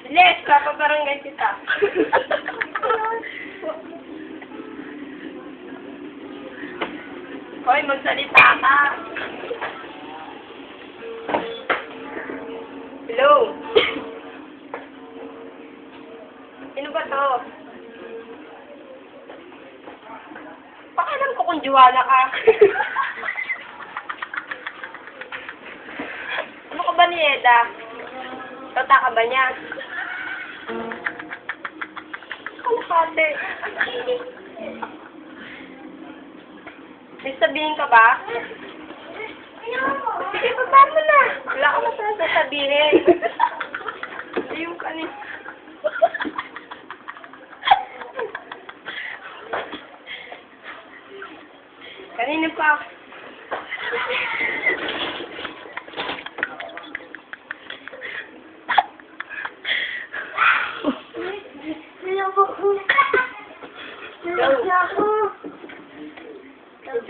Bilis, papabarangay kita. Hoy, magsalita ka. Hello? Sino ba to? Pakialam ko kung juwala ka. Ano ka ba ni Eda? Tota ka ba niya? Kalapate. May sabihin ka ba? Sige, baba mo na. Wala ka na sasabihin. Yung kanin. Kanino pa?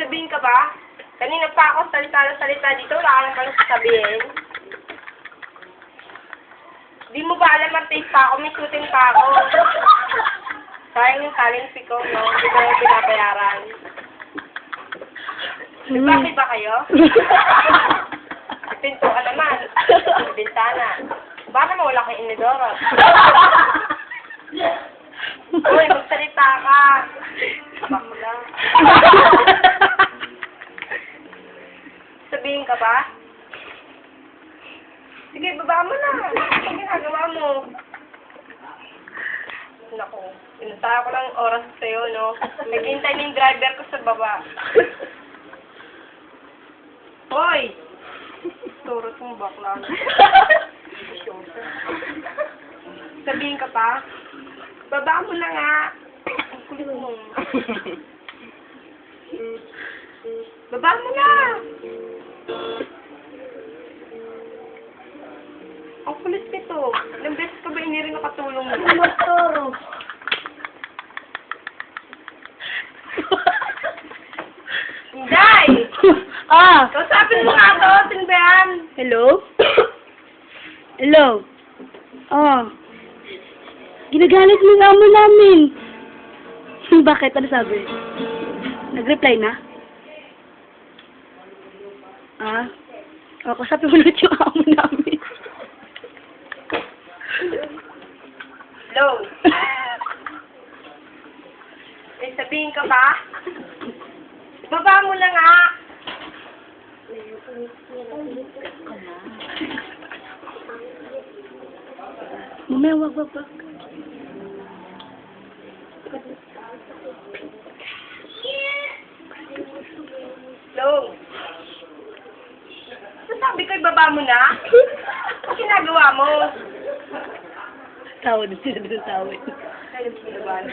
Sabihin ka ba? Kanina pa ako salita dito, wala ka nang palang sasabihin. Di mo ba alam, artist pa ako, may shooting pa ako. Sayang yung talent fee ko, no? Hindi ko yung pinabayaran. Bakit ba kayo? Pinto ka naman. Bintana. Baka naman wala kang inidorot. Uy, magsalita ka. Bak mo lang. Sabihin ka ba? Sige, baba mo na. Ano ginagawa mo? Naku, pinunta ko lang oras sa'yo, no? Naghintay na yung driver ko sa baba. Hoy! Turot mong bakla. Sabihin ka pa? Baba mo na nga. Ang kulit mo. Baba mo na! Ang kulit nito. Ilang beses ka ba inirin nakatulong mo? Motoro. Inday! Kausapin mo nga to, Sinbayan. Hello? Hello? Ginagalit mo yung amo namin. Bakit? Ano sabi? Nag-reply na? Kausapin mo ulit yung amo namin. Hello? May sabihin ka ba? Baba mo na nga. Mamaya, wag. Hello? Sabi ko, ibaba mo na? Ano ginagawa mo? Tawad sila doon tawad. Ayun, sinabahan.